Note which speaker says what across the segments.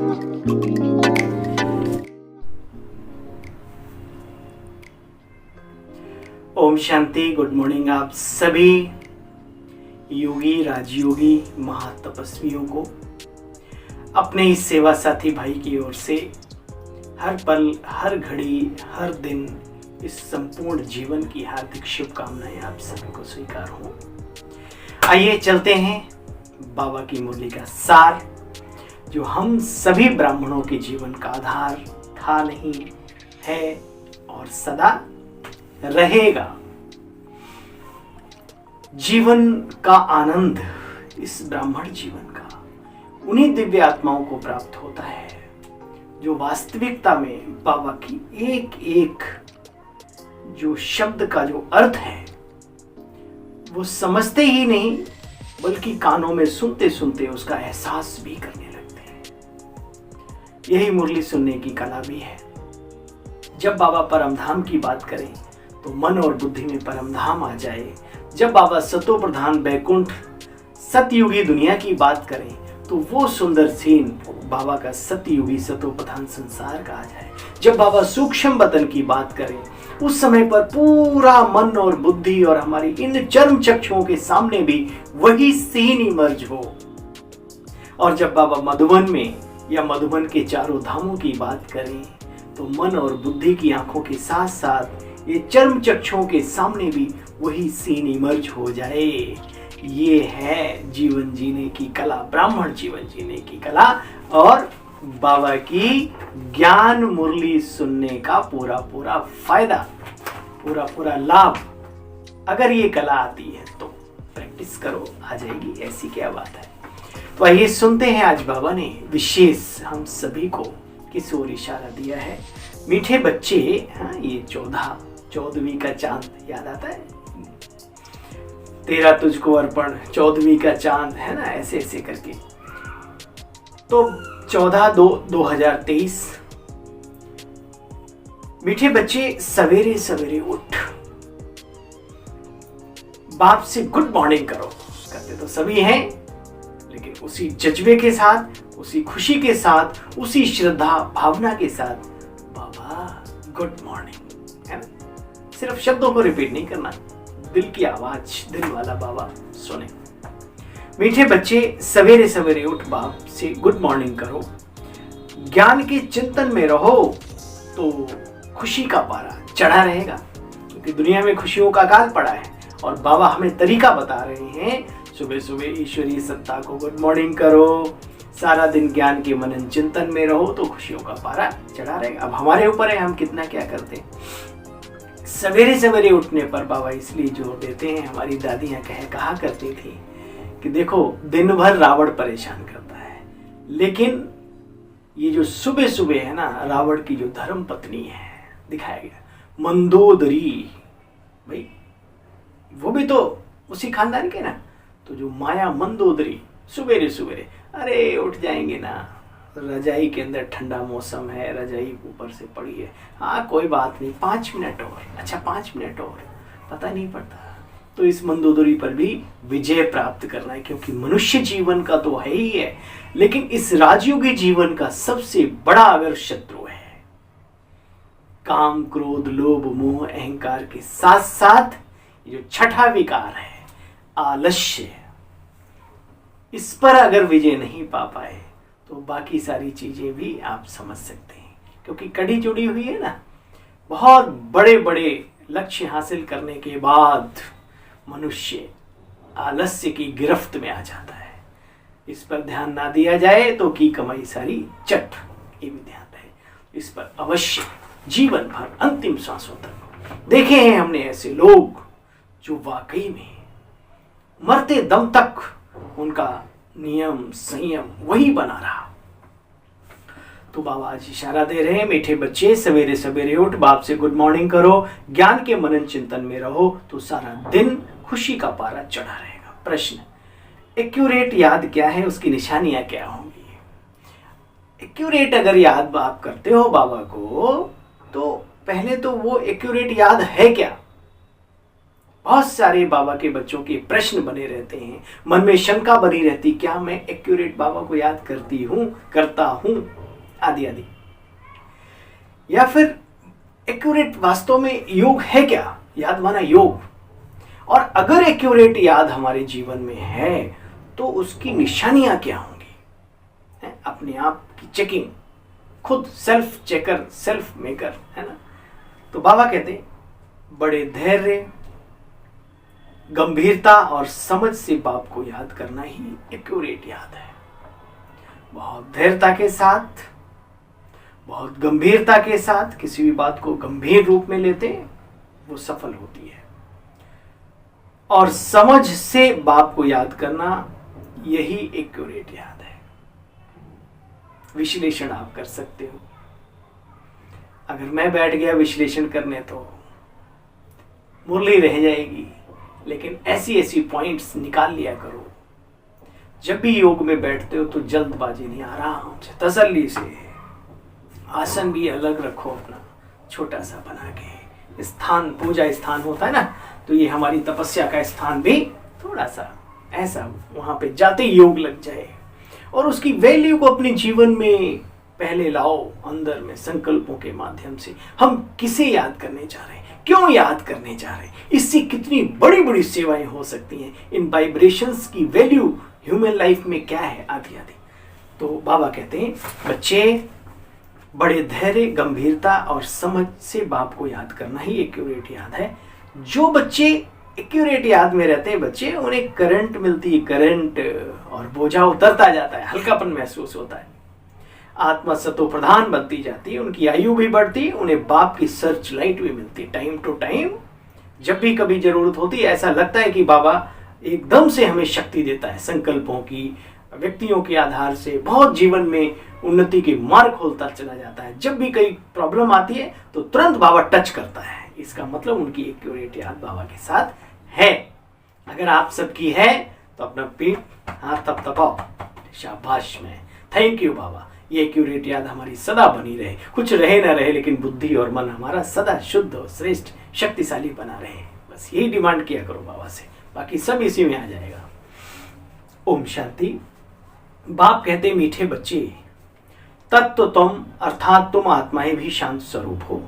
Speaker 1: Om Shanti. Good morning आप सभी योगी, राजयोगी, महातपस्वियों को अपने इस सेवा साथी भाई की ओर से हर पल, हर घड़ी, हर दिन इस संपूर्ण जीवन की हार्दिक शुभकामनाएं आप सभी को स्वीकार हो। आइए चलते हैं बाबा की मुरली का सार, जो हम सभी ब्राह्मणों के जीवन का आधार था, नहीं है और सदा रहेगा। जीवन का आनंद, इस ब्राह्मण जीवन का उन्हीं दिव्य आत्माओं को प्राप्त होता है जो वास्तविकता में बाबा की एक एक जो शब्द का जो अर्थ है वो समझते ही नहीं, बल्कि कानों में सुनते सुनते उसका एहसास भी करने लगते हैं। यही मुरली सुनने की कला भी है। जब बाबा परमधाम की बात करें तो मन और बुद्धि में परमधाम आ जाए। जब बाबा सतो प्रधान बैकुंठ सतयुगी दुनिया की बात करें तो वो सुंदर सीन बाबा का सतयुगी सतो प्रधान संसार का आ जाए। जब बाबा सूक्ष्म वतन की बात करें उस समय पर पूरा मन और बुद्धि और हमारी इन चर्म चक्षुओं के सामने भी वही सीन इमर्ज हो। और जब बाबा मधुबन में या मधुबन के चारों धामों की बात करें तो मन और बुद्धि की आंखों के साथ साथ ये चर्म चक्षुओं के सामने भी वही सीन इमर्ज हो जाए। ये है जीवन जीने की कला, ब्राह्मण जीवन जीने की कला और बाबा की ज्ञान मुरली सुनने का पूरा पूरा फायदा, पूरा पूरा लाभ। अगर ये कला आती है तो प्रैक्टिस करो, आ जाएगी, ऐसी क्या बात है। तो आइए सुनते हैं आज बाबा ने विशेष हम सभी को किस ओर इशारा दिया है। मीठे बच्चे, हाँ, ये 14वीं का चांद याद आता है, तेरा तुझको अर्पण 14वीं का चांद, है ना, ऐसे ऐसे करके। तो 14/2/2023 मीठे बच्चे सवेरे सवेरे उठ बाप से गुड मॉर्निंग करो। करते तो सभी हैं, लेकिन उसी जज्बे के साथ, उसी खुशी के साथ, उसी श्रद्धा भावना के साथ, बाबा गुड मॉर्निंग, है ना। सिर्फ शब्दों को रिपीट नहीं करना, दिल की आवाज, दिल वाला बाबा सुने। मीठे बच्चे सवेरे सवेरे उठ बाप से गुड मॉर्निंग करो, ज्ञान के चिंतन में रहो तो खुशी का पारा चढ़ा रहेगा। क्योंकि दुनिया में खुशियों का काल पड़ा है और बाबा हमें तरीका बता रहे हैं। सुबह सुबह ईश्वरीय सत्ता को गुड मॉर्निंग करो, सारा दिन ज्ञान के मनन चिंतन में रहो तो खुशियों का पारा चढ़ा रहेगा। अब हमारे ऊपर है हम कितना क्या करते हैं। सवेरे सवेरे उठने पर बाबा इसलिए जोर देते हैं। हमारी दादियां कहा करती थी कि देखो दिन भर रावण परेशान करता है, लेकिन ये जो सुबह सुबह है ना, रावण की जो धर्म पत्नी है दिखाया गया, मंदोदरी, भाई वो भी तो उसी खानदान के ना। तो जो माया मंदोदरी सवेरे सवेरे, अरे उठ जाएंगे ना, रजाई के अंदर ठंडा मौसम है, रजाई ऊपर से पड़ी है, हाँ कोई बात नहीं, 5 मिनट और, अच्छा 5 मिनट और, पता नहीं पड़ता। तो इस मंदोदरी पर भी विजय प्राप्त करना है, क्योंकि मनुष्य जीवन का तो है ही है, लेकिन इस राजयोगी जीवन का सबसे बड़ा अगर शत्रु है काम, क्रोध, लोभ, मोह, अहंकार के साथ साथ जो छठा विकार है आलस्य, इस पर अगर विजय नहीं पा पाए तो बाकी सारी चीजें भी आप समझ सकते हैं। क्योंकि कड़ी जुड़ी हुई है ना, बहुत बड़े बड़े लक्ष्य हासिल करने के बाद मनुष्य आलस्य की गिरफ्त में आ जाता है। इस पर ध्यान ना दिया जाए तो की कमाई सारी चट, ये भी ध्यान रहे। इस पर अवश्य जीवन भर अंतिम सांसों तक देखे हैं हमने ऐसे लोग जो वाकई में मरते दम तक उनका नियम संयम वही बना रहा। तो बाबा आज इशारा दे रहे हैं, मीठे बच्चे सवेरे सवेरे उठ बाप से गुड मॉर्निंग करो, ज्ञान के मनन चिंतन में रहो तो सारा दिन खुशी का पारा चढ़ा रहेगा। प्रश्न, एक्यूरेट याद क्या है, उसकी निशानियां क्या होंगी? एक्यूरेट अगर याद आप करते हो बाबा को तो पहले तो वो एक्यूरेट याद है क्या? बहुत सारे बाबा के बच्चों के प्रश्न बने रहते हैं, मन में शंका बनी रहती, क्या मैं एक्यूरेट बाबा को याद करता हूं, आदि आदि। या फिर एक्यूरेट वास्तव में योग है क्या, याद माना योग। और अगर एक्यूरेट याद हमारे जीवन में है तो उसकी निशानियां क्या होंगी, अपने आप की चेकिंग, खुद सेल्फ चेकर, सेल्फ मेकर, है ना। तो बाबा कहते हैं बड़े धैर्य, गंभीरता और समझ से बाप को याद करना ही एक्यूरेट याद है। बहुत धैर्यता के साथ, बहुत गंभीरता के साथ किसी भी बात को गंभीर रूप में लेते हैं, वो सफल होती है। और समझ से बाप को याद करना, यही एक्यूरेट याद है। विश्लेषण आप कर सकते हो। अगर मैं बैठ गया विश्लेषण करने तो मुरली रह जाएगी, लेकिन ऐसी ऐसी पॉइंट्स निकाल लिया करो। जब भी योग में बैठते हो तो जल्दबाजी नहीं, आराम से तसल्ली से। आसन भी अलग रखो अपना, छोटा सा बना के। स्थान, पूजा स्थान होता है ना, तो ये हमारी तपस्या का स्थान भी थोड़ा सा ऐसा, वहां पे जाते योग लग जाए। और उसकी वैल्यू को अपने जीवन में पहले लाओ, अंदर में संकल्पों के माध्यम से। हम किसे याद करने जा रहे हैं, क्यों याद करने जा रहे हैं, इससे कितनी बड़ी बड़ी सेवाएं हो सकती हैं, इन वाइब्रेशंस की वैल्यू ह्यूमन लाइफ में क्या है, आदि आदि। तो बाबा कहते हैं बच्चे बड़े धैर्य, गंभीरता और समझ से बाप को याद करना ही एक्यूरेट याद है। जो बच्चे एक्यूरेट याद में रहते हैं, बच्चे, उन्हें करंट मिलती है, करंट, और बोझा उतरता जाता है, हल्कापन महसूस होता है, आत्मा सतो प्रधान बनती जाती है, उनकी आयु भी बढ़ती है, उन्हें बाप की सर्च लाइट भी मिलती है। टाइम टू टाइम जब भी कभी जरूरत होती है, ऐसा लगता है कि बाबा एकदम से हमें शक्ति देता है, संकल्पों की, व्यक्तियों के आधार से बहुत जीवन में उन्नति के मार्ग खोलता चला जाता है। जब भी कोई प्रॉब्लम आती है तो तुरंत बाबा टच करता है। इसका मतलब उनकी एक्यूरेट याद बाबा के साथ है। अगर आप सबकी है तो अपना पीठ हाथ थपथपाओ, शाबाश में, थैंक यू बाबा। ये एक्यूरेट याद हमारी सदा बनी रहे, कुछ रहे ना रहे, लेकिन बुद्धि और मन हमारा सदा शुद्ध और श्रेष्ठ शक्तिशाली बना रहे। बस यही डिमांड किया करो बाबा से, बाकी सब इसी में आ जाएगा। ओम शांति। बाप कहते मीठे बच्चे, तत्व तुम अर्थात तुम आत्माएं भी शांत स्वरूप हो।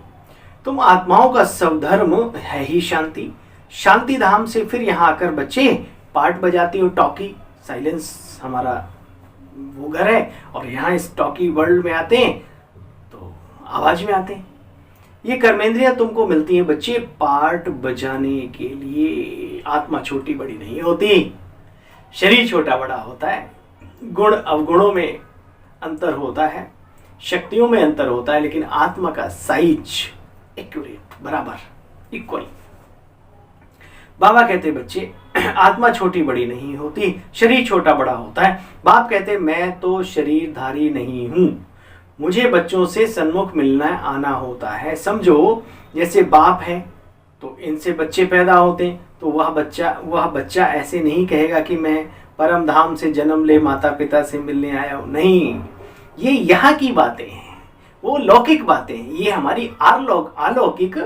Speaker 1: तुम आत्माओं का स्वधर्म है ही शांति। शांति धाम से फिर यहाँ आकर बच्चे पार्ट बजाती हो, टॉकी, साइलेंस हमारा वो घर है, और यहाँ इस टॉकी वर्ल्ड में आते हैं तो आवाज में आते हैं। ये कर्मेंद्रियां तुमको मिलती हैं बच्चे पार्ट बजाने के लिए। आत्मा छोटी बड़ी नहीं होती, शरीर छोटा बड़ा होता है, गुण अवगुणों में अंतर होता है, शक्तियों में अंतर होता है, लेकिन आत्मा का साइज एक्यूरेट, बराबर, इक्वल। बाबा कहते बच्चे आत्मा छोटी बड़ी नहीं होती, शरीर छोटा बड़ा होता है। बाप कहते मैं तो शरीरधारी नहीं हूं, मुझे बच्चों से सन्मुख मिलना आना होता है। समझो जैसे बाप है तो इनसे बच्चे पैदा होते हैं, तो वह बच्चा ऐसे नहीं कहेगा कि मैं परम धाम से जन्म ले माता पिता से मिलने आया हूं। नहीं, ये यहाँ की बातें हैं, वो लौकिक बातें हैं, ये हमारी अलौकिक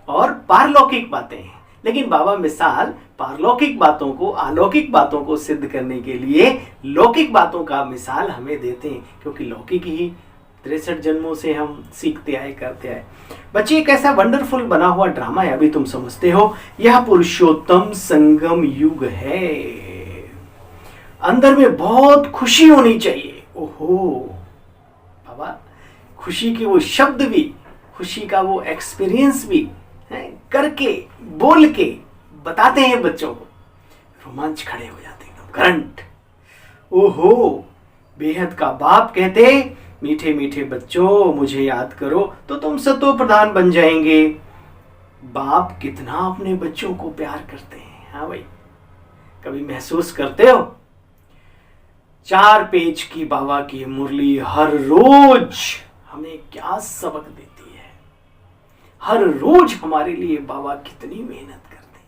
Speaker 1: और पारलौकिक बातें हैं। लेकिन बाबा मिसाल पारलौकिक बातों को, अलौकिक बातों को सिद्ध करने के लिए लौकिक बातों का मिसाल हमें देते हैं, क्योंकि लौकिक ही 63 जन्मों से हम सीखते आए, करते आए। बच्चे एक ऐसा वंडरफुल बना हुआ ड्रामा है, अभी तुम समझते हो, यह पुरुषोत्तम संगम युग है। अंदर में बहुत खुशी होनी चाहिए। ओहो बाबा, खुशी के वो शब्द भी, खुशी का वो एक्सपीरियंस भी है, करके बोल के बताते हैं बच्चों को, रोमांच खड़े हो जाते हैं, करंट। ओहो, बेहद का बाप कहते मीठे मीठे बच्चों मुझे याद करो तो तुम सतो प्रधान बन जाएंगे। बाप कितना अपने बच्चों को प्यार करते हैं। हाँ भाई, कभी महसूस करते हो? 4 पेज की बाबा की मुरली हर रोज हमें क्या सबक देती है। हर रोज हमारे लिए बाबा कितनी मेहनत करते हैं।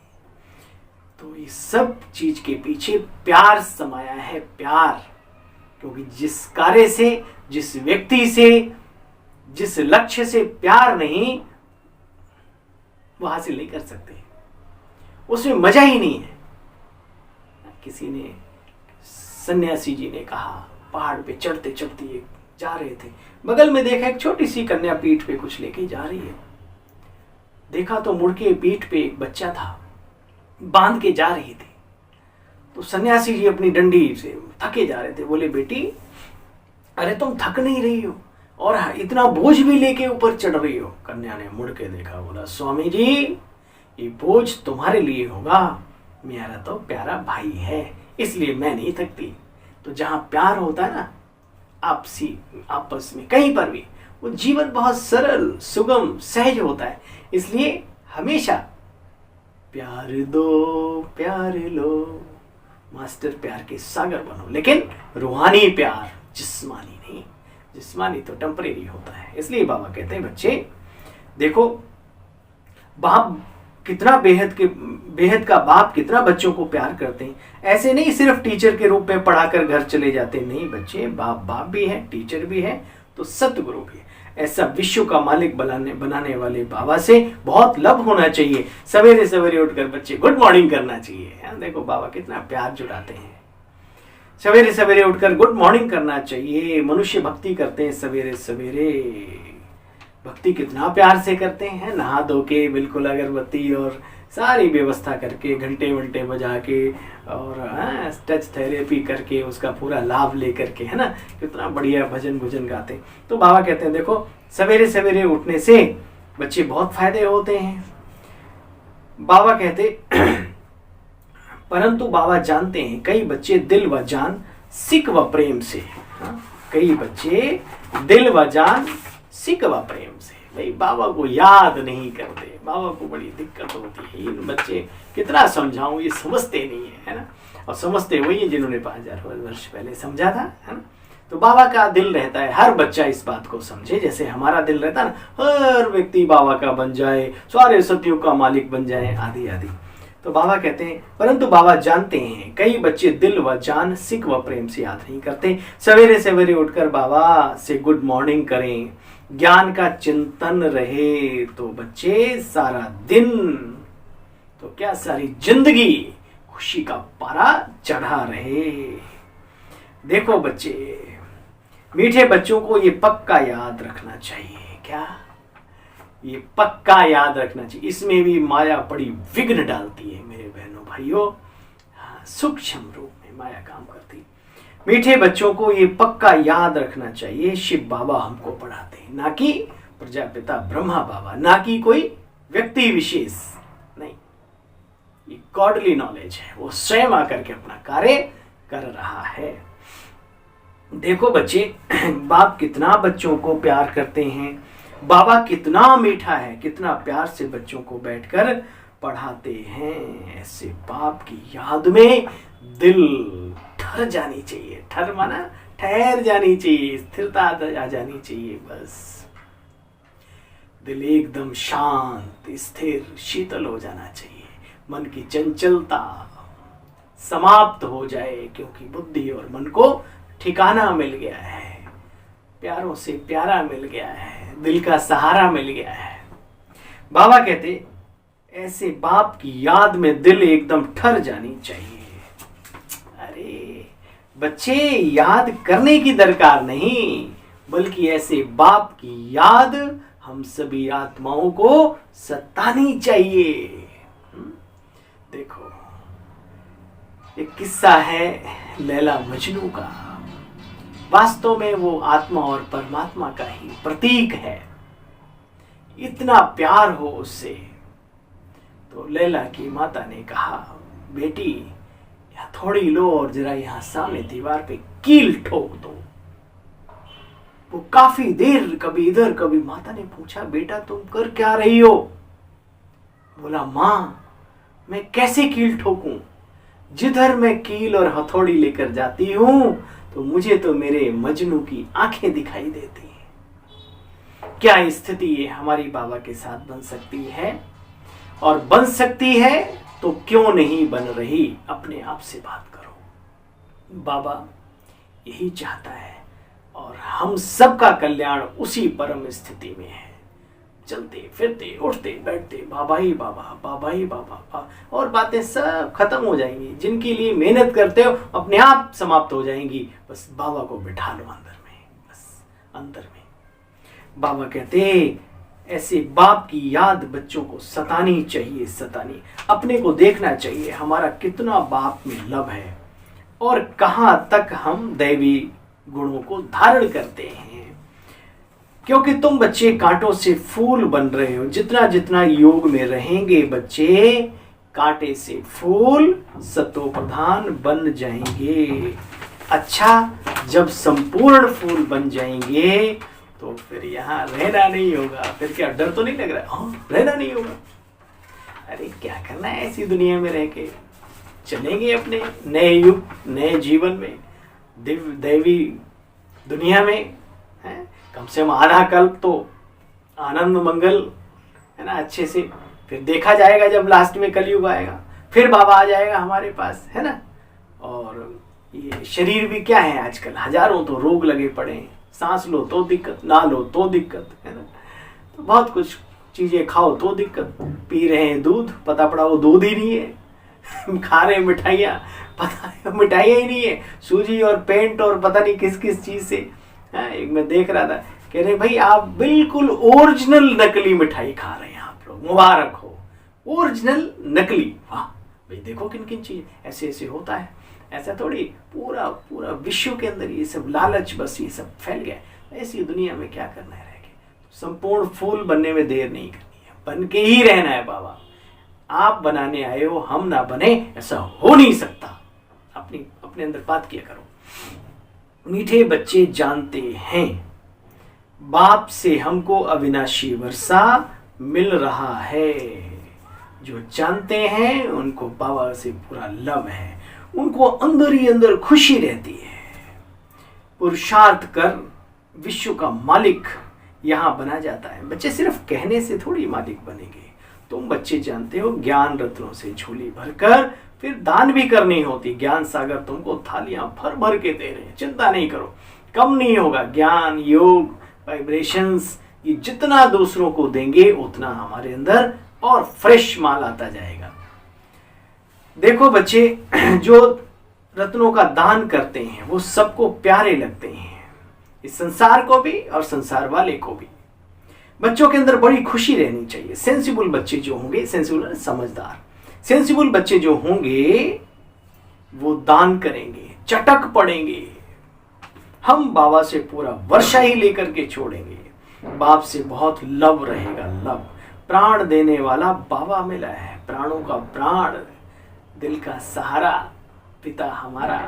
Speaker 1: तो इस सब चीज के पीछे प्यार समाया है, प्यार। क्योंकि जिस कार्य से, जिस व्यक्ति से, जिस लक्ष्य से प्यार नहीं, वो हासिल नहीं कर सकते। उसमें मजा ही नहीं है। किसी ने, सन्यासी जी ने कहा, पहाड़ पे चढ़ते चढ़ते जा रहे थे, बगल में देखा एक छोटी सी कन्या पीठ पे कुछ लेके जा रही है। देखा तो मुड़ के पीठ पे एक बच्चा था, बांध के जा रही थी। तो सन्यासी जी अपनी डंडी से थके जा रहे थे, बोले बेटी अरे तुम थक नहीं रही हो और इतना बोझ भी लेके ऊपर चढ़ रही हो। कन्या ने मुड़ के देखा, बोला स्वामी जी ये बोझ तुम्हारे लिए होगा, मेरा तो प्यारा भाई है इसलिए मैं नहीं थकती। तो जहां प्यार होता है ना आपसी, आपस में कहीं पर भी, वो जीवन बहुत सरल सुगम सहज होता है। इसलिए हमेशा प्यार दो प्यार लो, मास्टर प्यार के सागर बनो, लेकिन रूहानी प्यार, जिस्मानी नहीं। जिस्मानी तो टेम्परेरी होता है। इसलिए बाबा कहते हैं बच्चे देखो, बाप कितना बेहद का बाप कितना बच्चों को प्यार करते हैं। ऐसे नहीं सिर्फ टीचर के रूप में पढ़ाकर घर चले जाते, नहीं बच्चे, बाप भी है, टीचर भी है, तो सतगुरु भी है। ऐसा विश्व का मालिक बनाने वाले बाबा से बहुत लब होना चाहिए। सवेरे सवेरे उठकर बच्चे गुड मॉर्निंग करना चाहिए। देखो बाबा कितना प्यार जुटाते हैं। सवेरे सवेरे उठकर गुड मॉर्निंग करना चाहिए। मनुष्य भक्ति करते हैं सवेरे सवेरे, भक्ति कितना प्यार से करते हैं, नहा धो के बिल्कुल अगरबत्ती और सारी व्यवस्था करके, घंटे वंटे बजा के और टच थेरेपी करके उसका पूरा लाभ लेकर के, है ना, कितना बढ़िया भजन गाते हैं। तो बाबा कहते हैं देखो सवेरे सवेरे उठने से बच्चे बहुत फायदे होते हैं। बाबा कहते परंतु बाबा जानते हैं कई बच्चे दिल व जान सिक व प्रेम से, कई बच्चे दिल व जान सिक व प्रेम से भाई बाबा को याद नहीं करते। बाबा को बड़ी दिक्कत होती है। ये बच्चे कितना समझाऊं, ये समझते नहीं है ना, और समझते वही है जिन्होंने 5000 वर्ष पहले समझा था, है ना। तो बाबा का दिल रहता है हर बच्चा इस बात को समझे, जैसे हमारा दिल रहता है ना, हर व्यक्ति बाबा का बन जाए, सारे सत्यों का मालिक बन जाए, आदि आदि। तो बाबा कहते हैं परंतु बाबा जानते हैं कई बच्चे दिल व जान सिक व प्रेम से याद नहीं करते। सवेरे सवेरे उठकर बाबा से गुड मॉर्निंग करें, ज्ञान का चिंतन रहे, तो बच्चे सारा दिन तो क्या सारी जिंदगी खुशी का पारा चढ़ा रहे। देखो बच्चे, मीठे बच्चों को ये पक्का याद रखना चाहिए। क्या? ये पक्का याद रखना चाहिए। इसमें भी माया बड़ी विघ्न डालती है मेरे बहनों भाइयों, सूक्ष्म रूप में माया काम करती। मीठे बच्चों को ये पक्का याद रखना चाहिए, शिव बाबा हमको पढ़ाते हैं, ना कि प्रजापिता ब्रह्मा बाबा, ना कि कोई व्यक्ति विशेष नहीं। ये गॉडली नॉलेज है, वो स्वयं आकर के अपना कार्य कर रहा है। देखो बच्चे, बाप कितना बच्चों को प्यार करते हैं, बाबा कितना मीठा है, कितना प्यार से बच्चों को बैठकर पढ़ाते हैं। ऐसे बाप की याद में दिल ठहर जानी चाहिए। ठहर माना ठहर जानी चाहिए, स्थिरता आ जानी चाहिए। बस दिल एकदम शांत स्थिर शीतल हो जाना चाहिए। मन की चंचलता समाप्त हो जाए, क्योंकि बुद्धि और मन को ठिकाना मिल गया है, प्यारों से प्यारा मिल गया है, दिल का सहारा मिल गया है। बाबा कहते ऐसे बाप की याद में दिल एकदम ठहर जानी चाहिए। अरे बच्चे, याद करने की दरकार नहीं, बल्कि ऐसे बाप की याद हम सभी आत्माओं को सतानी चाहिए। देखो एक किस्सा है लैला मजनू का। वास्तव में वो आत्मा और परमात्मा का ही प्रतीक है। इतना प्यार हो उससे, तो लैला की माता ने कहा बेटी यहाँ थोड़ी लो और जरा यहाँ सामने दीवार पे कील ठोक दो। वो काफी देर कभी इधर कभी, माता ने पूछा बेटा तुम कर क्या रही हो? बोला माँ मैं कैसे कील ठोकूं, जिधर मैं कील और हथौड़ी लेकर जाती हूं तो मुझे तो मेरे मजनू की आंखें दिखाई देती हैं। क्या स्थिति ये हमारी बाबा के साथ बन सकती है? और बन सकती है तो क्यों नहीं बन रही? अपने आप से बात करो। बाबा यही चाहता है और हम सबका कल्याण उसी परम स्थिति में है चलते फिरते उठते बैठते बाबा ही बाबा, बाबा ही बाबा, और बातें सब खत्म हो जाएंगी। जिनके लिए मेहनत करते हो अपने आप समाप्त हो जाएंगी। बस बाबा को बिठा लो अंदर में, बस अंदर में। बाबा कहते ऐसे बाप की याद बच्चों को सतानी चाहिए, सतानी। अपने को देखना चाहिए हमारा कितना बाप में लव है और कहाँ तक हम दैवी गुणों को धारण करते हैं। क्योंकि तुम बच्चे कांटों से फूल बन रहे हो। जितना जितना योग में रहेंगे बच्चे, कांटे से फूल सतो प्रधान बन जाएंगे। अच्छा, जब संपूर्ण फूल बन जाएंगे तो फिर यहाँ रहना नहीं होगा। फिर क्या डर तो नहीं लग रहा? हाँ, रहना नहीं होगा। अरे क्या करना है ऐसी दुनिया में रह के? चलेंगे अपने नए युग, नए जीवन में, दैवी दुनिया में, है? कम से कम आधा कल्प तो आनंद मंगल, है ना, अच्छे से। फिर देखा जाएगा जब लास्ट में कलयुग आएगा, फिर बाबा आ जाएगा हमारे पास, है ना। और ये शरीर भी क्या है आजकल, हजारों तो रोग लगे पड़े हैं। सांस लो तो दिक्कत, ना लो तो दिक्कत, है ना। तो बहुत कुछ चीजें खाओ तो दिक्कत। पी रहे हैं दूध, पता पड़ा वो दूध ही नहीं है। खा रहे हैं मिठाइयाँ, पता मिठाइयाँ ही नहीं है, सूजी और पेंट और पता नहीं किस किस चीज से। एक मैं देख रहा था, कह रहे भाई आप बिल्कुल ओरिजिनल नकली मिठाई खा रहे हैं आप लोग, मुबारक हो। ओरिजिनल नकली, वाह भाई, देखो किन किन चीज ऐसे ऐसे होता है। ऐसा थोड़ी पूरा पूरा विश्व के अंदर ये सब लालच, बस ये सब फैल गया। ऐसी दुनिया में क्या करना है रह के? संपूर्ण फूल बनने में देर नहीं करनी है, बन के ही रहना है बाबा। आप बनाने आए हो, हम ना बने, ऐसा हो नहीं सकता। अपने अंदर बात किया करो। मीठे बच्चे जानते हैं बाप से हमको अविनाशी वर्षा मिल रहा है। जो जानते हैं उनको बाबा से पूरा लव है, उनको अंदर ही अंदर खुशी रहती है। पुरुषार्थ कर विश्व का मालिक यहाँ बना जाता है। बच्चे सिर्फ कहने से थोड़ी मालिक बनेंगे। तुम बच्चे जानते हो ज्ञान रत्नों से झोली भरकर फिर दान भी करनी होती। ज्ञान सागर तुमको थालियां भर भर के दे रहे हैं, चिंता नहीं करो, कम नहीं होगा। ज्ञान, योग, वाइब्रेशंस, ये जितना दूसरों को देंगे उतना हमारे अंदर और फ्रेश माल आता जाएगा। देखो बच्चे, जो रत्नों का दान करते हैं वो सबको प्यारे लगते हैं, इस संसार को भी और संसार वाले को भी। बच्चों के अंदर बड़ी खुशी रहनी चाहिए। सेंसिबल बच्चे जो होंगे, सेंसिबल समझदार, सेंसिबल बच्चे जो होंगे वो दान करेंगे, चटक पड़ेंगे। हम बाबा से पूरा वर्षा ही लेकर के छोड़ेंगे। बाप से बहुत लव रहेगा, लव। प्राण देने वाला बाबा मिला है, प्राणों का प्राण, दिल का सहारा, पिता हमारा।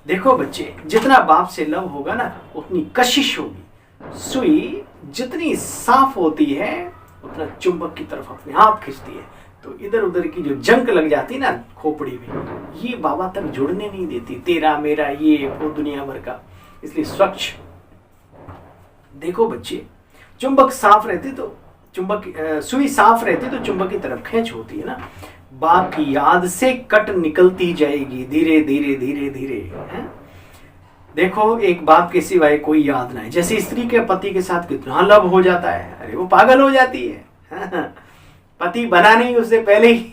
Speaker 1: देखो बच्चे, जितना बाप से लव होगा ना उतनी कशिश होगी। सुई जितनी साफ होती है उतना चुंबक की तरफ अपने आप खींचती है। तो इधर उधर की जो जंक लग जाती ना खोपड़ी में, ये बाबा तक जुड़ने नहीं देती। तेरा मेरा ये वो दुनिया भर का। इसलिए स्वच्छ देखो बच्चे, चुंबक साफ रहती तो सुई साफ रहती तो चुंबक की तरफ खींच होती है ना। बाप की याद से कट निकलती जाएगी धीरे धीरे धीरे धीरे, है? देखो, एक बाप के सिवाय कोई याद ना है। जैसे स्त्री के पति के साथ कितना लव हो जाता है, अरे वो पागल हो जाती है। पति बना नहीं उससे पहले ही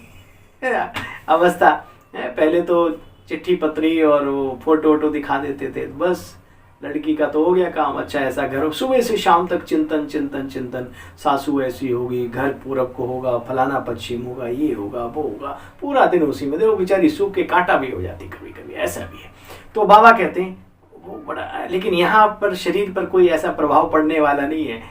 Speaker 1: अवस्था। पहले तो चिट्ठी पत्री और वो फोटो वोटो दिखा देते थे, बस लड़की का तो हो गया काम। अच्छा, ऐसा घर, सुबह से शाम तक चिंतन चिंतन चिंतन। सासू ऐसी होगी, घर पूरब को होगा, फलाना पश्चिम होगा, ये होगा वो होगा, पूरा दिन उसी में। देखो बेचारी सूख के कांटा भी हो जाती कभी कभी, ऐसा भी है। तो बाबा कहते हैं वो बड़ा, लेकिन यहाँ पर शरीर पर कोई ऐसा प्रभाव पड़ने वाला नहीं है।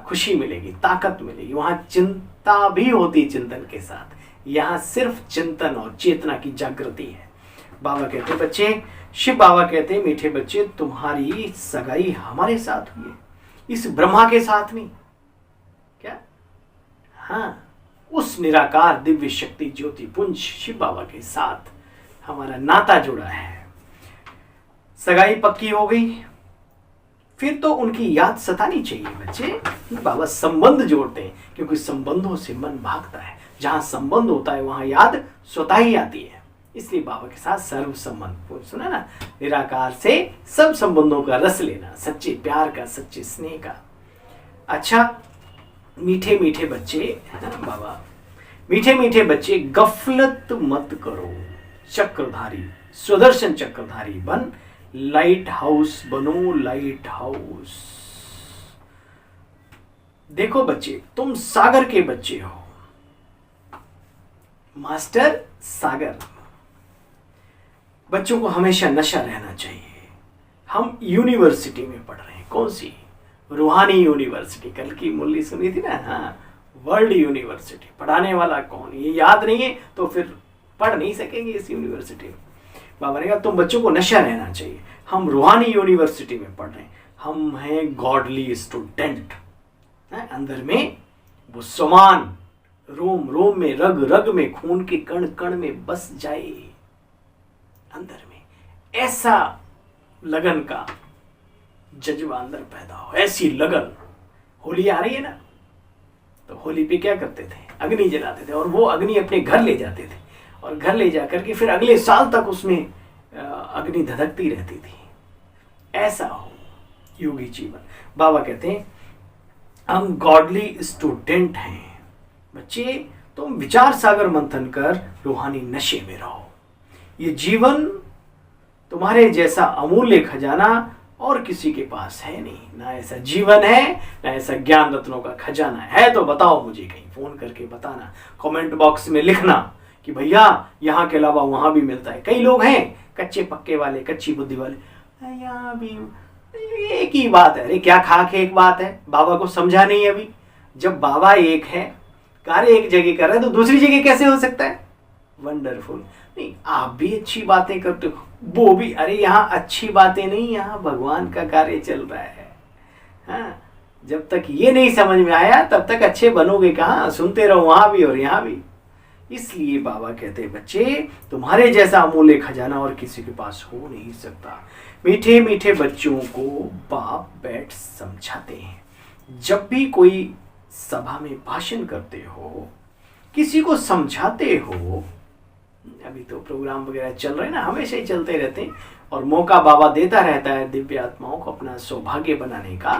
Speaker 1: खुशी मिलेगी, ताकत मिलेगी। वहाँ चिंता भी होती चिंतन के साथ, यहाँ सिर्फ चिंतन और चेतना की जागृति है। बाबा कहते बच्चे, शिव बाबा कहते मीठे बच्चे, तुम्हारी सगाई हमारे साथ हुई है, इस ब्रह्मा के साथ नहीं। क्या? हाँ, उस निराकार दिव्य शक्ति ज्योति पुंज शिव बाबा के साथ हमारा नाता जुड़ा है। सगाई पक्की हो गई, फिर तो उनकी याद सतानी चाहिए बच्चे। बाबा संबंध जोड़ते हैं, क्योंकि संबंधों से मन भागता है। जहां संबंध होता है वहां याद स्वतः ही आती है। इसलिए बाबा के साथ सर्व संबंध, सुना ना, निराकार से सब संबंधों का रस लेना, सच्चे प्यार का, सच्चे स्नेह का। अच्छा, मीठे मीठे बच्चे, बाबा, मीठे मीठे बच्चे गफलत मत करो, चक्रधारी, सुदर्शन चक्रधारी बन, लाइट हाउस बनो, लाइट हाउस। देखो बच्चे, तुम सागर के बच्चे हो, मास्टर सागर। बच्चों को हमेशा नशा रहना चाहिए। हम यूनिवर्सिटी में पढ़ रहे हैं, कौन सी? रूहानी यूनिवर्सिटी। कल की मुरली सुनी थी ना, हाँ, वर्ल्ड यूनिवर्सिटी। पढ़ाने वाला कौन, ये याद नहीं है तो फिर पढ़ नहीं सकेंगे इस यूनिवर्सिटी में। बाबा ने कहा तुम बच्चों को नशा रहना चाहिए। हम रूहानी यूनिवर्सिटी में पढ़ रहे हैं, हम हैं गॉडली स्टूडेंट। अंदर में वो समान रोम रोम में, रग रग में, खून के कण कण में बस जाए अंदर में, ऐसा लगन का जज्बा अंदर पैदा हो, ऐसी लगन। होली आ रही है ना, तो होली पे क्या करते थे? अग्नि जलाते थे, और वो अग्नि अपने घर ले जाते थे, और घर ले जाकर के फिर अगले साल तक उसमें अग्नि धधकती रहती थी। ऐसा हो योगी जीवन। बाबा कहते हैं हम गॉडली स्टूडेंट हैं। बच्चे, तुम विचार सागर मंथन कर रूहानी नशे में रहो। ये जीवन तुम्हारे जैसा अमूल्य खजाना और किसी के पास है नहीं। ना ऐसा जीवन है, ना ऐसा ज्ञान रत्नों का खजाना है। तो बताओ मुझे, कहीं फोन करके बताना, कमेंट बॉक्स में लिखना कि भैया यहाँ के अलावा वहां भी मिलता है। कई लोग हैं कच्चे पक्के वाले, कच्ची बुद्धि वाले, यहाँ भी एक ही बात है। अरे क्या खाक एक बात है? बाबा को समझा नहीं अभी। जब बाबा एक है, कार्य एक जगह कर रहे हैं, तो दूसरी जगह कैसे हो सकता है? वंडरफुल। नहीं, आप भी अच्छी बातें करते हो, वो भी। अरे यहाँ अच्छी बातें नहीं, यहाँ भगवान का कार्य चल रहा है। हाँ, जब तक ये नहीं समझ में आया तब तक अच्छे बनोगे कहाँ? सुनते रहो वहां भी और यहाँ भी। इसलिए बाबा कहते बच्चे, तुम्हारे जैसा अमूल्य खजाना और किसी के पास हो नहीं सकता। मीठे मीठे बच्चों को बाप बैठ समझाते हैं। जब भी कोई सभा में भाषण करते हो, किसी को समझाते हो, अभी तो प्रोग्राम वगैरह चल रहे हैं ना, हमेशा ही चलते रहते हैं, और मौका बाबा देता रहता है दिव्य आत्माओं को अपना सौभाग्य बनाने का।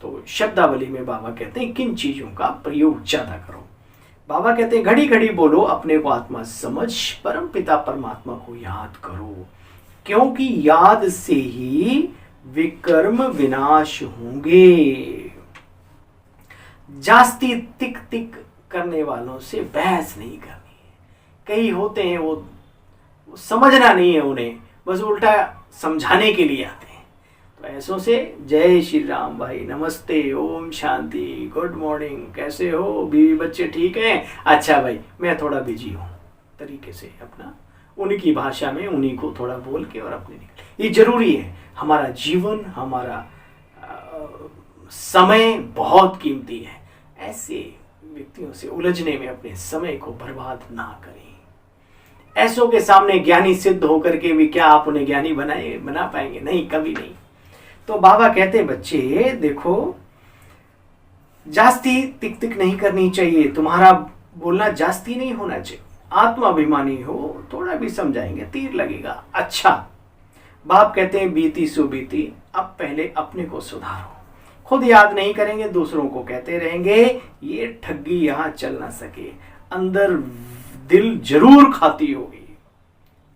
Speaker 1: तो शब्दावली में बाबा कहते हैं किन चीजों का प्रयोग ज्यादा करो। बाबा कहते हैं घड़ी घड़ी बोलो अपने को आत्मा समझ, परम पिता परमात्मा को याद करो, क्योंकि याद से ही विकर्म विनाश होंगे। जास्ती तिक तिक करने वालों से बहस नहीं करनी है। कई होते हैं वो समझना नहीं है उन्हें, बस उल्टा समझाने के लिए आते हैं। तो ऐसों से जय श्री राम भाई, नमस्ते, ओम शांति, गुड मॉर्निंग, कैसे हो, बीवी बच्चे ठीक हैं? अच्छा भाई, मैं थोड़ा बिजी हूँ, तरीके से अपना उनकी भाषा में उन्हीं को थोड़ा बोल के और अपने निकल। ये जरूरी है। हमारा जीवन, हमारा समय बहुत कीमती है। ऐसे व्यक्तियों से उलझने में अपने समय को बर्बाद ना करें। ऐसों के सामने ज्ञानी सिद्ध होकर के भी क्या आप उन्हें ज्ञानी बना पाएंगे? नहीं, कभी नहीं। तो बाबा कहते बच्चे देखो, जास्ती तिक तिक नहीं करनी चाहिए, तुम्हारा बोलना जास्ती नहीं होना चाहिए। आत्माभिमानी हो, थोड़ा भी समझाएंगे तीर लगेगा। अच्छा, बाप कहते हैं बीती सो बीती, अब पहले अपने को सुधारो। खुद याद नहीं करेंगे, दूसरों को कहते रहेंगे, ये ठगी यहां चल ना सके। अंदर दिल जरूर खाती होगी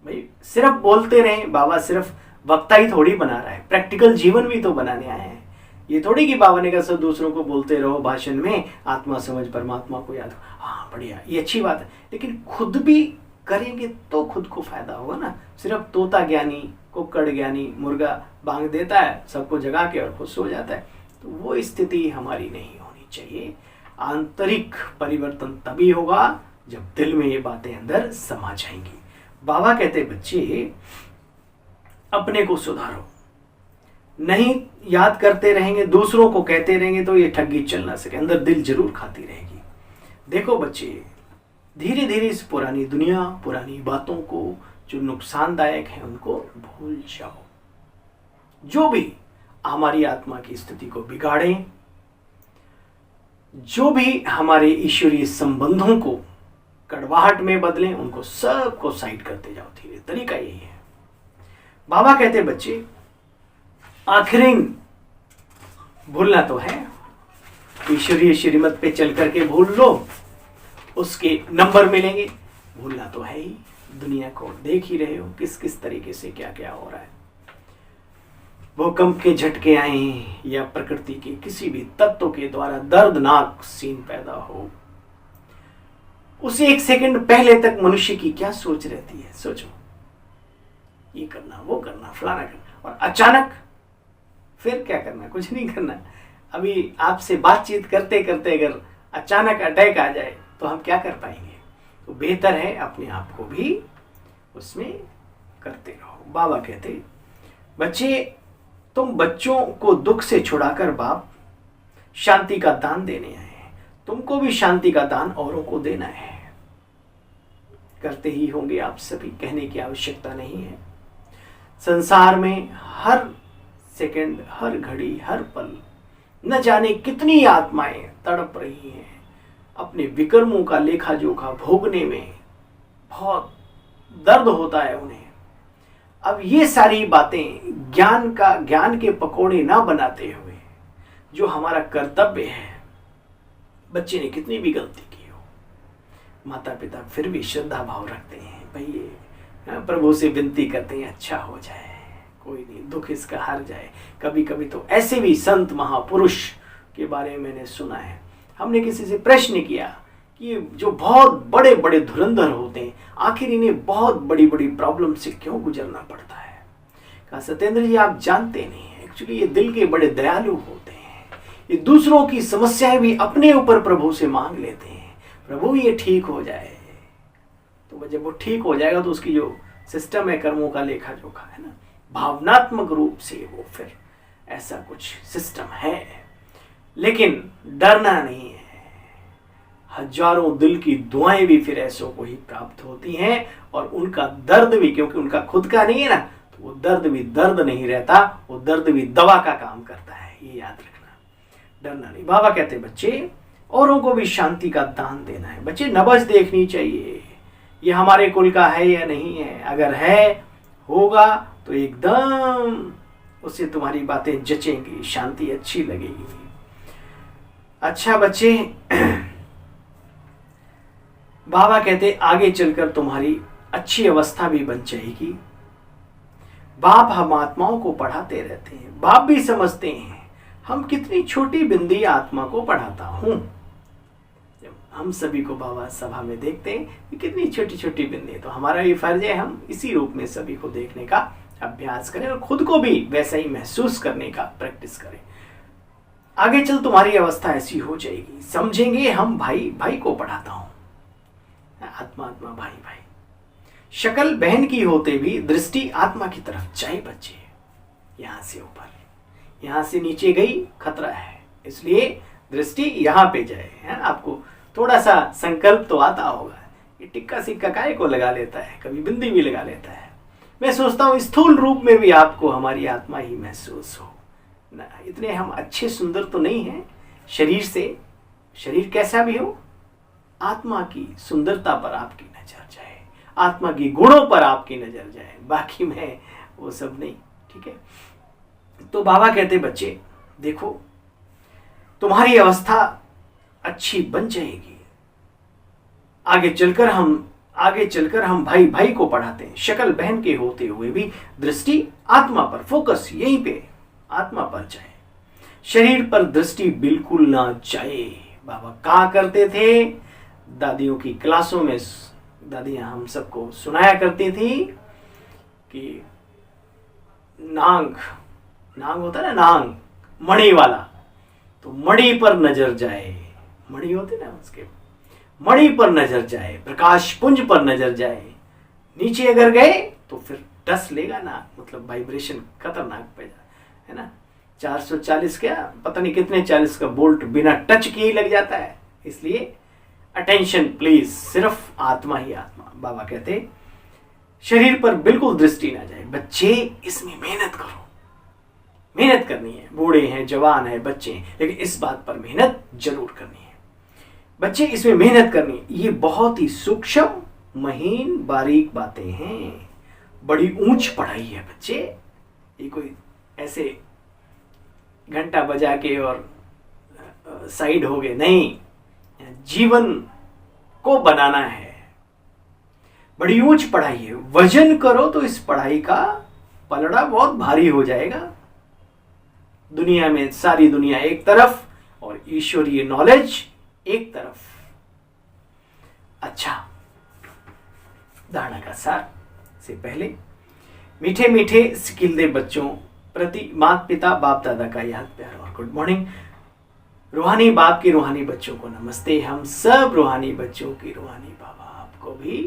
Speaker 1: भाई। सिर्फ बोलते रहें, बाबा सिर्फ वक्ता ही थोड़ी बना रहा है, प्रैक्टिकल जीवन भी तो बनाने आए हैं। ये थोड़ी कि बाबा ने कहा सब दूसरों को बोलते रहो भाषण में, आत्मा समझ परमात्मा को याद। हाँ बढ़िया, ये अच्छी बात है, लेकिन खुद भी करेंगे तो खुद को फायदा होगा ना। सिर्फ तोता ज्ञानी, कुक्कड़ ज्ञानी, मुर्गा बांग देता है सबको जगा के और खुद सो जाता है, तो वो स्थिति हमारी नहीं होनी चाहिए। आंतरिक परिवर्तन तभी होगा जब दिल में ये बातें अंदर समा जाएंगी। बाबा कहते बच्चे अपने को सुधारो। नहीं याद करते रहेंगे, दूसरों को कहते रहेंगे, तो ये ठगी चल ना सके, अंदर दिल जरूर खाती रहेगी। देखो बच्चे, धीरे धीरे इस पुरानी दुनिया, पुरानी बातों को जो नुकसानदायक है उनको भूल जाओ। जो भी हमारी आत्मा की स्थिति को बिगाड़ें, जो भी हमारे ईश्वरीय संबंधों को कड़वाहट में बदलें, उनको सबको साइड करते जाओ धीरे। तरीका यही है। बाबा कहते बच्चे आखिरी भूलना तो है, ईश्वरीय श्रीमत पे चल करके भूल लो, उसके नंबर मिलेंगे। भूलना तो है ही, दुनिया को देख ही रहे हो किस किस तरीके से क्या क्या हो रहा है। भूकंप के झटके आए या प्रकृति के किसी भी तत्व के द्वारा दर्दनाक सीन पैदा हो, उस एक सेकंड पहले तक मनुष्य की क्या सोच रहती है। सोचो, ये करना, वो करना, फलाना करना, और अचानक फिर क्या करना, कुछ नहीं करना। अभी आपसे बातचीत करते करते अगर अचानक अटैक आ जाए तो हम क्या कर पाएंगे। तो बेहतर है अपने आप को भी उसमें करते रहो। बाबा कहते, बच्चे तुम बच्चों को दुख से छुड़ाकर बाप शांति का दान देने आए हैं, तुमको भी शांति का दान औरों को देना है। करते ही होंगे आप सभी, कहने की आवश्यकता नहीं है। संसार में हर सेकंड, हर घड़ी, हर पल न जाने कितनी आत्माएं तड़प रही हैं अपने विकर्मों का लेखा जोखा भोगने में। बहुत दर्द होता है उन्हें। अब ये सारी बातें ज्ञान के पकोड़े ना बनाते हुए जो हमारा कर्तव्य है, बच्चे ने कितनी भी गलती की हो, माता पिता फिर भी श्रद्धा भाव रखते हैं, भैया प्रभु से विनती करते हैं अच्छा हो जाए, कोई नहीं, दुख इसका हर जाए। कभी कभी तो ऐसे भी संत महापुरुष के बारे में मैंने सुना है। हमने किसी से प्रश्न किया कि जो बहुत बड़े बड़े धुरंधर होते हैं, आखिर इन्हें बहुत बड़ी बड़ी प्रॉब्लम से क्यों गुजरना पड़ता है। कहा, सत्येंद्र जी आप जानते नहीं हैं, एक्चुअली ये दिल के बड़े दयालु होते हैं। ये दूसरों की समस्याएं भी अपने ऊपर प्रभु से मांग लेते हैं, प्रभु ये ठीक हो जाए। तो जब वो ठीक हो जाएगा तो उसकी जो सिस्टम है कर्मों का लेखा जोखा है ना, भावनात्मक रूप से वो फिर ऐसा कुछ सिस्टम है। लेकिन डरना नहीं है। हजारों दिल की दुआएं भी फिर ऐसों को ही प्राप्त होती हैं, और उनका दर्द भी, क्योंकि उनका खुद का नहीं है ना, तो वो दर्द भी दर्द नहीं रहता, वो दर्द भी दवा का काम करता है। ये याद रखना, डरना नहीं। बाबा कहते बच्चे औरों को भी शांति का दान देना है। बच्चे नबज देखनी चाहिए, ये हमारे कुल का है या नहीं है। अगर है, होगा तो एकदम उससे तुम्हारी बातें जचेंगी, शांति अच्छी लगेगी। अच्छा बच्चे, बाबा कहते आगे चलकर तुम्हारी अच्छी अवस्था भी बन जाएगी। बाप हम आत्माओं को पढ़ाते रहते हैं, बाप भी समझते हैं हम कितनी छोटी बिंदी आत्मा को पढ़ाता हूं। जब हम सभी को बाबा सभा में देखते हैं कि कितनी छोटी छोटी बिंदी, तो हमारा ये फर्ज है हम इसी रूप में सभी को देखने का अभ्यास करें और खुद को भी वैसा ही महसूस करने का प्रैक्टिस करें। आगे चल तुम्हारी अवस्था ऐसी हो जाएगी, समझेंगे हम भाई भाई को पढ़ाता हूं, आत्मा आत्मा भाई भाई। शक्ल बहन की होते भी दृष्टि आत्मा की तरफ जाए बच्चे। यहां से ऊपर, यहां से नीचे गई खतरा है, इसलिए दृष्टि यहां पे जाए। आपको थोड़ा सा संकल्प तो आता होगा, ये टिक्का सिक्का काय को लगा लेता है, कभी बिंदी भी लगा लेता है। मैं सोचता हूं स्थूल रूप में भी आपको हमारी आत्मा ही महसूस हो ना। इतने हम अच्छे सुंदर तो नहीं हैं शरीर से, शरीर कैसा भी हो, आत्मा की सुंदरता पर आपकी नजर जाए, आत्मा की गुणों पर आपकी नजर जाए, बाकी में वो सब नहीं। ठीक है, तो बाबा कहते बच्चे देखो तुम्हारी अवस्था अच्छी बन जाएगी। आगे चलकर हम भाई भाई को पढ़ाते हैं। शक्ल बहन के होते हुए भी दृष्टि आत्मा पर, फोकस यहीं पे आत्मा पर जाए, शरीर पर दृष्टि बिल्कुल ना जाए। बाबा कहा करते थे, दादियों की क्लासों में दादियां हम सबको सुनाया करती थी कि नांग होता है ना, नांग मणि वाला, तो मणि पर नजर जाए, मणि होते ना उसके, मणि पर नजर जाए, प्रकाश पुंज पर नजर जाए। नीचे अगर गए तो फिर डस लेगा ना, मतलब वाइब्रेशन खतरनाक पैदा है ना। 440 क्या पता नहीं कितने 40 का बोल्ट बिना टच किए ही लग जाता है। इसलिए अटेंशन प्लीज, सिर्फ आत्मा ही आत्मा। बाबा कहते शरीर पर बिल्कुल दृष्टि ना जाए। बच्चे इसमें मेहनत करो, मेहनत करनी है। बूढ़े हैं, जवान है, बच्चे हैं, लेकिन इस बात पर मेहनत जरूर करनी है। बच्चे इसमें मेहनत करनी है। ये बहुत ही सूक्ष्म, महीन, बारीक बातें हैं, बड़ी ऊंच पढ़ाई है बच्चे। ये कोई ऐसे घंटा बजा के और साइड हो गए, नहीं, जीवन को बनाना है। बड़ी ऊंच पढ़ाई है, वजन करो तो इस पढ़ाई का पलड़ा बहुत भारी हो जाएगा। दुनिया में सारी दुनिया एक तरफ और ईश्वरीय नॉलेज एक तरफ। अच्छा, धारणा का सार से पहले मीठे मीठे स्किल दे बच्चों प्रति माता पिता बाप दादा का याद प्यार और गुड मॉर्निंग। रूहानी बाप की रूहानी बच्चों को नमस्ते। हम सब रूहानी बच्चों की रूहानी बाबा आपको भी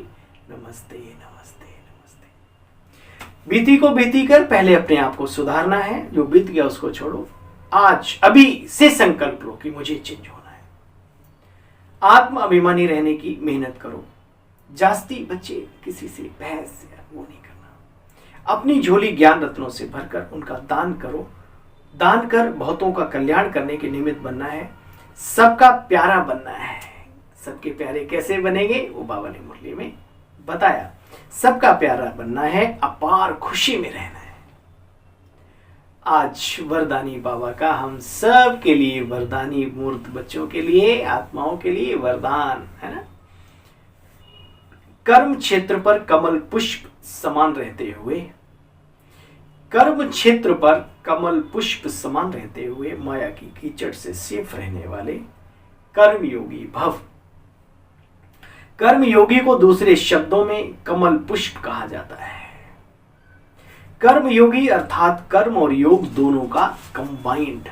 Speaker 1: नमस्ते नमस्ते नमस्ते। बीती को बीती कर पहले अपने आप को सुधारना है, जो बीत गया उसको छोड़ो। आज अभी से संकल्प लो कि मुझे चेंज होना है। आत्म अभिमानी रहने की मेहनत करो। जास्ती बच्चे किसी से बहस या वो नहीं करना। अपनी झोली ज्ञान रत्नों से भरकर उनका दान करो। दान कर बहुतों का कल्याण करने के निमित्त बनना है। सबका प्यारा बनना है। सबके प्यारे कैसे बनेंगे वो बाबा ने मुरली में बताया। सबका प्यारा बनना है, अपार खुशी में रहना है। आज वरदानी बाबा का हम सब के लिए, वरदानी मूर्त बच्चों के लिए, आत्माओं के लिए वरदान है ना। कर्म क्षेत्र पर कमल पुष्प समान रहते हुए, कर्म क्षेत्र पर कमल पुष्प समान रहते हुए माया की कीचड़ से सेफ रहने वाले कर्मयोगी भव। कर्मयोगी को दूसरे शब्दों में कमल पुष्प कहा जाता है। कर्मयोगी अर्थात कर्म और योग दोनों का कंबाइंड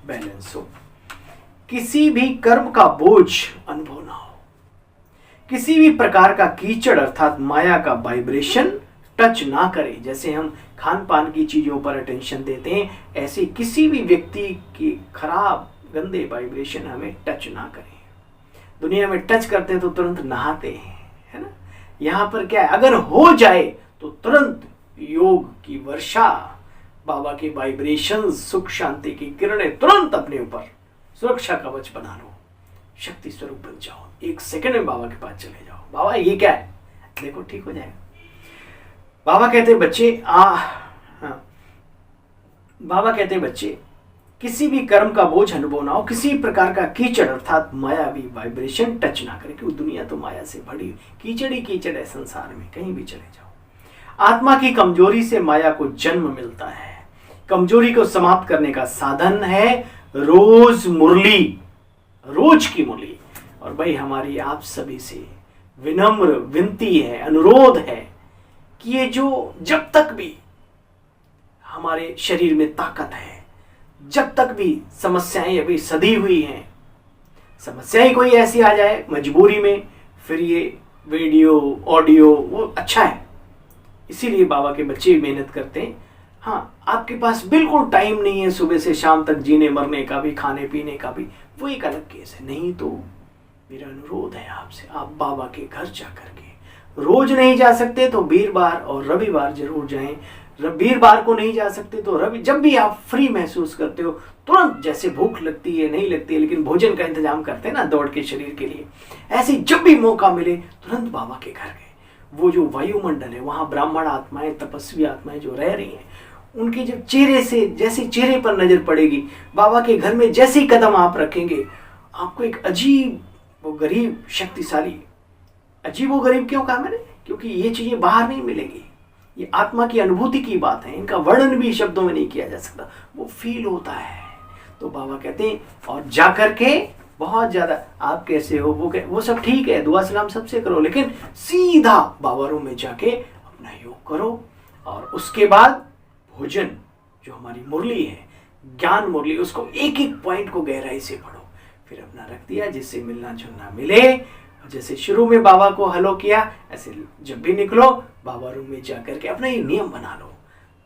Speaker 1: बैलेंस हो। किसी भी कर्म का बोझ अनुभव ना हो। किसी भी प्रकार का कीचड़ अर्थात माया का वाइब्रेशन टच ना करे। जैसे हम खान पान की चीजों पर अटेंशन देते हैं, ऐसे किसी भी व्यक्ति की खराब गंदे वाइब्रेशन हमें टच ना करे। दुनिया में टच करते हैं तो तुरंत नहाते हैं, है ना। यहाँ पर क्या है, अगर हो जाए तो तुरंत योग की वर्षा, बाबा के वाइब्रेशन, सुख शांति की किरणें तुरंत अपने ऊपर सुरक्षा कवच बना लो। शक्ति स्वरूप बन जाओ। एक सेकंड में बाबा के पास चले जाओ। बाबा ये क्या है, देखो ठीक हो जाएगा। बाबा कहते बच्चे बाबा कहते बच्चे किसी भी कर्म का बोझ अनुभव ना हो। किसी प्रकार का कीचड़ अर्थात मायावी वाइब्रेशन टच ना करे, क्योंकि दुनिया तो माया से भरी कीचड़ ही कीचड़ है संसार में, कहीं भी चले जाओ। आत्मा की कमजोरी से माया को जन्म मिलता है। कमजोरी को समाप्त करने का साधन है रोज मुरली, रोज की मुरली। और भाई हमारी आप सभी से विनम्र विनती है, अनुरोध है कि ये जो जब तक भी हमारे शरीर में ताकत है, जब तक भी समस्याएं अभी सधी हुई हैं, समस्याएं कोई ऐसी आ जाए मजबूरी में, फिर ये वीडियो ऑडियो वो अच्छा है। इसीलिए बाबा के बच्चे मेहनत करते हैं। हाँ, आपके पास बिल्कुल टाइम नहीं है सुबह से शाम तक जीने मरने का भी, खाने पीने का भी, वो एक अलग केस है। नहीं तो मेरा अनुरोध है आपसे, आप बाबा के घर जा करके, रोज नहीं जा सकते तो वीरवार और रविवार जरूर जाएं। वीरवार को नहीं जा सकते तो रवि, जब भी आप फ्री महसूस करते हो, तुरंत जैसे भूख लगती है नहीं लगती है लेकिन भोजन का इंतजाम करते हैं ना दौड़ के शरीर के लिए, ऐसे जब भी मौका मिले तुरंत बाबा के घर गए। वो जो वायुमंडल है वहां ब्राह्मण आत्माएं, तपस्वी आत्माएं जो रह रही हैं, उनके जब चेहरे से, जैसे चेहरे पर नजर पड़ेगी, बाबा के घर में जैसे ही कदम आप रखेंगे, आपको एक अजीब वो गरीब शक्तिशाली, अजीब वो गरीब क्यों कहा मैंने, क्योंकि ये चीजें बाहर नहीं मिलेंगी। ये आत्मा की अनुभूति की बात है, इनका वर्णन भी शब्दों में नहीं किया जा सकता, वो फील होता है। तो बाबा कहते हैं और जा करके बहुत ज्यादा आप कैसे हो वो सब ठीक है, दुआ सलाम सबसे करो, लेकिन सीधा बाबा रूम में जाके अपना योग करो। और उसके बाद भोजन, जो हमारी मुरली है, ज्ञान मुरली, उसको एक एक पॉइंट को गहराई से पढ़ो। फिर अपना रख दिया, जिससे मिलना जुलना मिले। जैसे शुरू में बाबा को हलो किया, ऐसे जब भी निकलो बाबा रूम में जाकर के अपना ये नियम बना लो।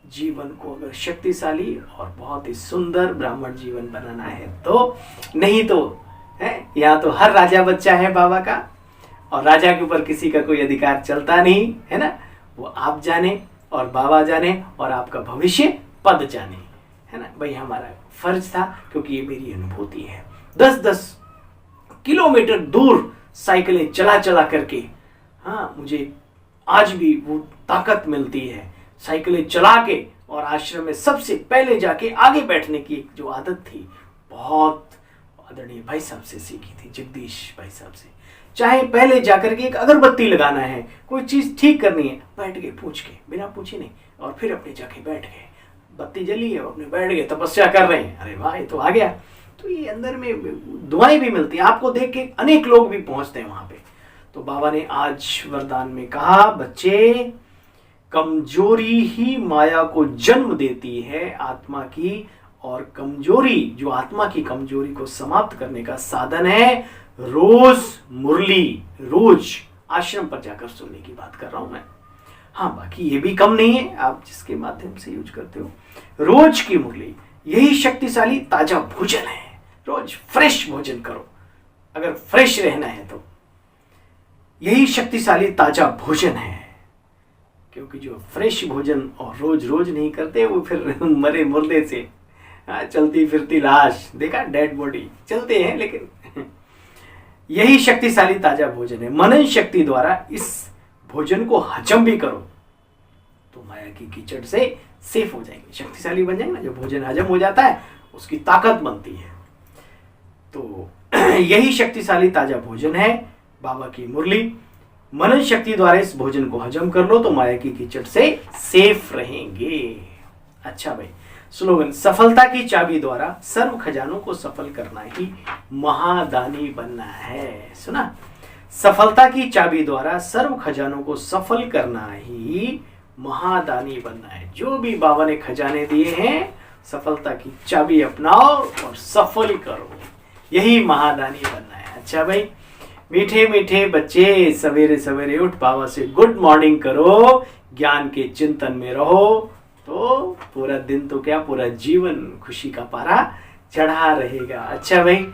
Speaker 1: जीवन को अगर शक्तिशाली और बहुत ही सुंदर ब्राह्मण जीवन बनाना है तो, नहीं तो है यहाँ तो हर राजा बच्चा है बाबा का, और राजा के ऊपर किसी का कोई अधिकार चलता नहीं है ना। वो आप जाने और बाबा जाने और आपका भविष्य पद जाने, है ना। भाई हमारा फर्ज था, क्योंकि ये मेरी अनुभूति है। 10-10 किलोमीटर दूर साइकिलें चला चला करके, हाँ, मुझे आज भी वो ताकत मिलती है साइकिलें चला के, और आश्रम में सबसे पहले जाके आगे बैठने की जो आदत थी, बहुत आदरणीय भाई साहब से सीखी थी, जगदीश भाई साहब से। चाहे पहले जाकर के एक अगरबत्ती लगाना है, कोई चीज ठीक करनी है, बैठ गए पूछ के, बिना पूछे नहीं, और फिर अपने जाके बैठ गए, बत्ती जली है, अपने बैठ गए, तपस्या कर रहे हैं, अरे वाह ये तो आ गया। तो ये अंदर में दुआएं भी मिलती हैं, आपको देख के अनेक लोग भी पहुंचते हैं वहां पे। तो बाबा ने आज वरदान में कहा, बच्चे कमजोरी ही माया को जन्म देती है आत्मा की, और कमजोरी, जो आत्मा की कमजोरी को समाप्त करने का साधन है, रोज मुरली, रोज आश्रम पर जाकर सुनने की बात कर रहा हूं मैं। हाँ, बाकी ये भी कम नहीं है, आप जिसके माध्यम से यूज करते हो, रोज की मुरली, यही शक्तिशाली ताजा भोजन है। रोज फ्रेश भोजन करो, अगर फ्रेश रहना है तो यही शक्तिशाली ताजा भोजन है। क्योंकि जो फ्रेश भोजन और रोज रोज नहीं करते, वो फिर मरे मुर्दे से चलती फिरती लाश, देखा, डेड बॉडी चलते हैं, लेकिन यही शक्तिशाली ताजा भोजन है। मनन शक्ति द्वारा इस भोजन को हजम भी करो तो माया की कीचड़ से सेफ हो जाएंगे, शक्तिशाली बन जाएंगे ना। जो भोजन हजम हो जाता है उसकी ताकत बनती है। तो यही शक्तिशाली ताजा भोजन है बाबा की मुरली। मनन शक्ति द्वारा इस भोजन को हजम कर लो तो माया की कीचड़ से सेफ रहेंगे। अच्छा भाई, स्लोगन, सफलता की चाबी द्वारा सर्व खजानों को सफल करना ही महादानी बनना है। सुना, सफलता की चाबी द्वारा सर्व खजानों को सफल करना ही महादानी बनना है। जो भी बाबा ने खजाने दिए हैं, सफलता की चाबी अपनाओ और सफल करो, यही महादानी बनना है। अच्छा भाई, मीठे मीठे बच्चे, सवेरे सवेरे उठ बाबा से गुड मॉर्निंग करो, ज्ञान के चिंतन में रहो, तो पूरा दिन तो क्या, पूरा जीवन खुशी का पारा चढ़ा रहेगा। अच्छा भाई,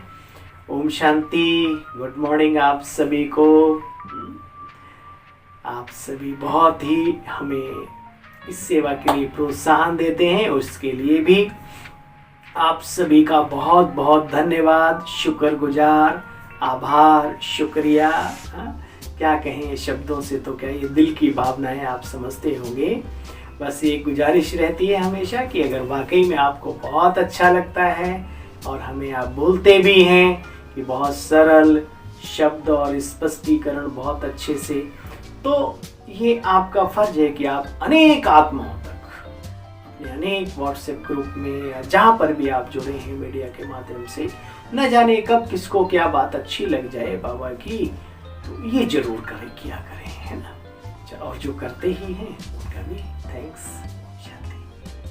Speaker 1: ओम शांति, गुड मॉर्निंग आप सभी को। आप सभी बहुत ही हमें इस सेवा के लिए प्रोत्साहन देते हैं, उसके लिए भी आप सभी का बहुत बहुत धन्यवाद, शुक्रगुजार, आभार, शुक्रिया। क्या कहें शब्दों से, तो क्या, ये दिल की भावनाएं आप समझते होंगे। बस एक गुजारिश रहती है हमेशा कि अगर वाकई में आपको बहुत अच्छा लगता है और हमें आप बोलते भी हैं कि बहुत सरल शब्द और स्पष्टीकरण बहुत अच्छे से, तो ये आपका फर्ज है कि आप अनेक आत्माओं तक अपने अनेक व्हाट्सएप ग्रुप में या जहाँ पर भी आप जुड़े हैं मीडिया के माध्यम से, न जाने कब किसको क्या बात अच्छी लग जाए बाबा की, तो ये जरूर किया करें, है ना। और जो करते ही हैं उनका भी थैंक्स।